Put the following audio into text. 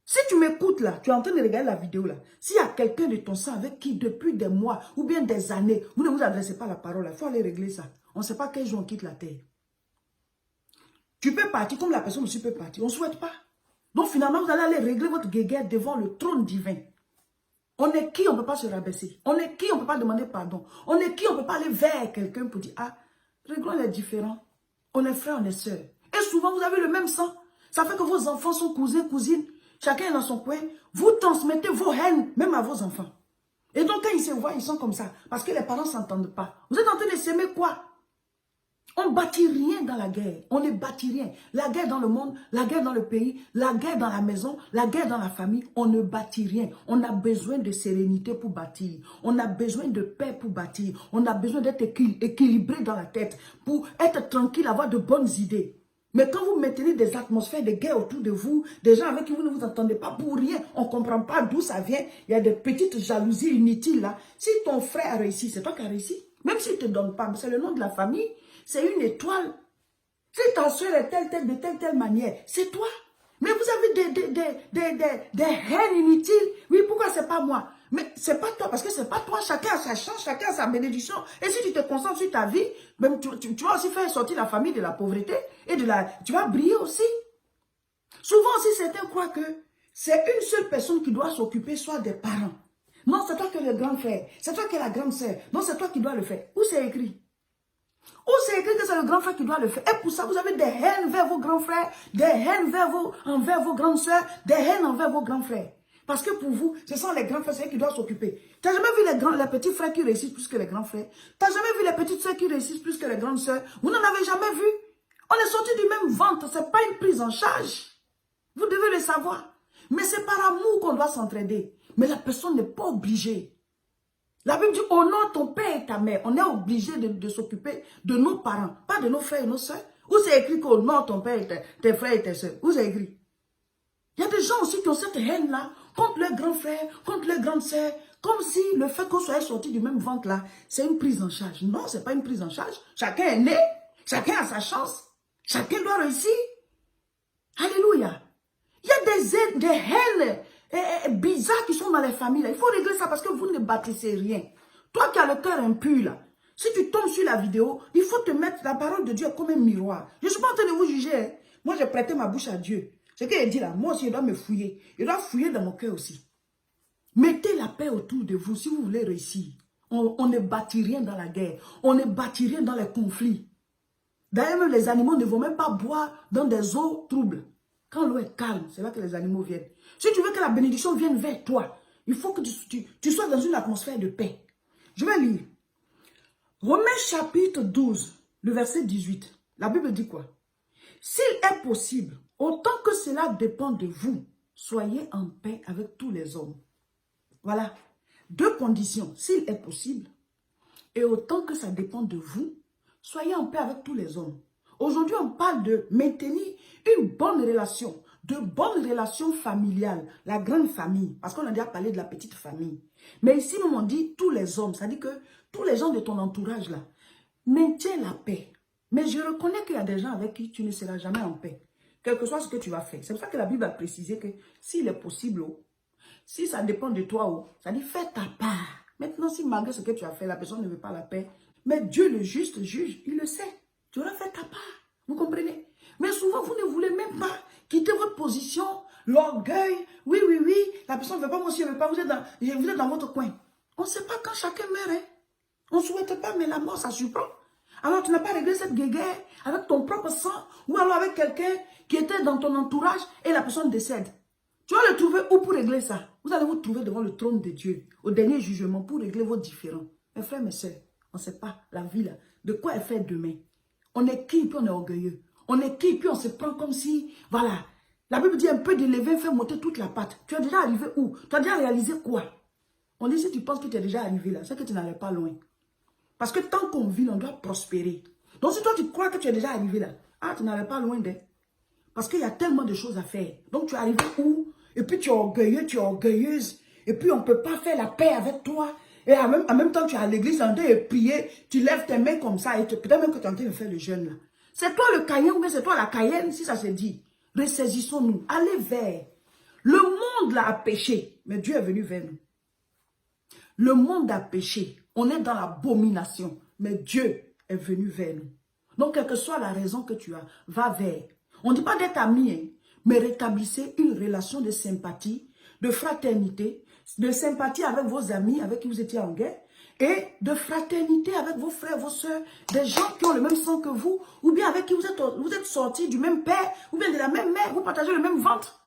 Si tu m'écoutes là, tu es en train de regarder la vidéo là, s'il y a quelqu'un de ton sang avec qui depuis des mois ou bien des années, vous ne vous adressez pas la parole, il faut aller régler ça. On ne sait pas quel jour on quitte la terre. Tu peux partir comme la personne aussi peut partir, on ne souhaite pas. Donc finalement, vous allez aller régler votre guéguerre devant le trône divin. On est qui, on ne peut pas se rabaisser. On est qui, on ne peut pas demander pardon. On est qui, on ne peut pas aller vers quelqu'un pour dire, ah, réglons les différents. On est frères, on est sœurs. Et souvent, vous avez le même sang. Ça fait que vos enfants sont cousins, cousines. Chacun est dans son coin. Vous transmettez vos haines, même à vos enfants. Et donc, quand ils se voient, ils sont comme ça. Parce que les parents ne s'entendent pas. Vous êtes en train de s'aimer quoi? On ne bâtit rien dans la guerre. On ne bâtit rien. La guerre dans le monde, la guerre dans le pays, la guerre dans la maison, la guerre dans la famille, on ne bâtit rien. On a besoin de sérénité pour bâtir. On a besoin de paix pour bâtir. On a besoin d'être équilibré dans la tête pour être tranquille, avoir de bonnes idées. Mais quand vous maintenez des atmosphères de guerre autour de vous, des gens avec qui vous ne vous entendez pas pour rien, on ne comprend pas d'où ça vient, il y a des petites jalousies inutiles là. Si ton frère a réussi, c'est toi qui as réussi. Même s'il ne te donne pas, c'est le nom de la famille. C'est une étoile. Si ta soeur est telle, de telle manière, c'est toi. Mais vous avez des haines inutiles. Oui, pourquoi c'est pas moi? Mais c'est pas toi, parce que c'est pas toi. Chacun a sa chance, chacun a sa bénédiction. Et si tu te concentres sur ta vie, même tu vas aussi faire sortir la famille de la pauvreté et tu vas briller aussi. Souvent aussi, certains croient que c'est une seule personne qui doit s'occuper, soit des parents. Non, c'est toi qui es le grand frère. C'est toi qui es la grande sœur. Non, c'est toi qui dois le faire. Où c'est écrit? Où c'est écrit que c'est le grand frère qui doit le faire? Et pour ça, vous avez des haines vers vos grands frères, des haines envers vos grandes sœurs, des haines envers vos grands frères. Parce que pour vous, ce sont les grands frères, c'est eux qui doivent s'occuper. Tu n'as jamais vu les petits frères qui réussissent plus que les grands frères? Tu n'as jamais vu les petites sœurs qui réussissent plus que les grandes sœurs? Vous n'en avez jamais vu? On est sortis du même ventre, ce n'est pas une prise en charge. Vous devez le savoir. Mais c'est par amour qu'on doit s'entraider. Mais la personne n'est pas obligée. La Bible dit, honore ton père et ta mère. On est obligé de s'occuper de nos parents, pas de nos frères et nos soeurs. Où c'est écrit qu'honore ton père et tes frères et tes soeurs? Où c'est écrit? Il y a des gens aussi qui ont cette haine-là contre leurs grands frères, contre leurs grandes sœurs, comme si le fait qu'on soit sorti du même ventre-là, c'est une prise en charge. Non, ce n'est pas une prise en charge. Chacun est né, chacun a sa chance, chacun doit réussir. Alléluia. Il y a des haines bizarres qui sont dans les familles. Là. Il faut régler ça parce que vous ne bâtissez rien. Toi qui as le cœur impur, là, si tu tombes sur la vidéo, il faut te mettre la parole de Dieu comme un miroir. Je ne suis pas en train de vous juger. Hein. Moi, j'ai prêté ma bouche à Dieu. Ce qu'il dit là, moi aussi, il doit me fouiller. Il doit fouiller dans mon cœur aussi. Mettez la paix autour de vous si vous voulez réussir. On ne bâtit rien dans la guerre. On ne bâtit rien dans les conflits. D'ailleurs, même les animaux ne vont même pas boire dans des eaux troubles. Quand l'eau est calme, c'est là que les animaux viennent. Si tu veux que la bénédiction vienne vers toi, il faut que tu sois dans une atmosphère de paix. Je vais lire. Romains chapitre 12, le verset 18. La Bible dit quoi? S'il est possible, autant que cela dépend de vous, soyez en paix avec tous les hommes. Voilà. Deux conditions. S'il est possible, et autant que ça dépend de vous, soyez en paix avec tous les hommes. Aujourd'hui, on parle de maintenir une bonne relation, de bonnes relations familiales, la grande famille, parce qu'on a déjà parlé de la petite famille. Mais ici, nous on dit tous les hommes, ça dit que tous les gens de ton entourage là, maintiens la paix. Mais je reconnais qu'il y a des gens avec qui tu ne seras jamais en paix, quel que soit ce que tu vas faire. C'est pour ça que la Bible a précisé que s'il est possible, si ça dépend de toi, ça dit fais ta part. Maintenant, si malgré ce que tu as fait, la personne ne veut pas la paix, mais Dieu le juste juge, il le sait. Tu auras fait ta part. Vous comprenez? Mais souvent, vous ne voulez même pas quitter votre position, l'orgueil. Oui, la personne ne veut pas, moi aussi, je ne veux pas. Vous êtes dans votre coin. On ne sait pas quand chacun meurt. Hein? On ne souhaite pas, mais la mort, ça surprend. Alors, tu n'as pas réglé cette guéguerre avec ton propre sang ou alors avec quelqu'un qui était dans ton entourage et la personne décède. Tu vas le trouver où pour régler ça? Vous allez vous trouver devant le trône de Dieu, au dernier jugement, pour régler vos différends. Mes frères, mes soeurs, on ne sait pas la vie là, de quoi elle fait demain. On est qui, puis on est orgueilleux. On est qui, puis on se prend comme si, voilà. La Bible dit un peu de levain fait monter toute la pâte. Tu es déjà arrivé où? Tu as déjà réalisé quoi? On dit si tu penses que tu es déjà arrivé là, c'est que tu n'allais pas loin. Parce que tant qu'on vit, on doit prospérer. Donc si toi tu crois que tu es déjà arrivé là, tu n'allais pas loin d'elle. Parce qu'il y a tellement de choses à faire. Donc tu es arrivé où? Et puis tu es orgueilleux, tu es orgueilleuse. Et puis on ne peut pas faire la paix avec toi. Et en même temps, tu es à l'église en train de prier, tu lèves tes mains comme ça, et peut-être même que tu es en train de faire le jeûne là. C'est toi le Caïen ou bien c'est toi la Cayenne, si ça se dit. Ressaisissons-nous, allez vers Le monde là a péché, mais Dieu est venu vers nous. Le monde a péché. On est dans l'abomination, mais Dieu est venu vers nous. Donc, quelle que soit la raison que tu as, va vers. On ne dit pas d'être ami, hein, mais rétablissez une relation de sympathie, de fraternité, de sympathie avec vos amis avec qui vous étiez en guerre, et de fraternité avec vos frères, vos soeurs, des gens qui ont le même sang que vous, ou bien avec qui vous êtes sortis du même père, ou bien de la même mère, vous partagez le même ventre.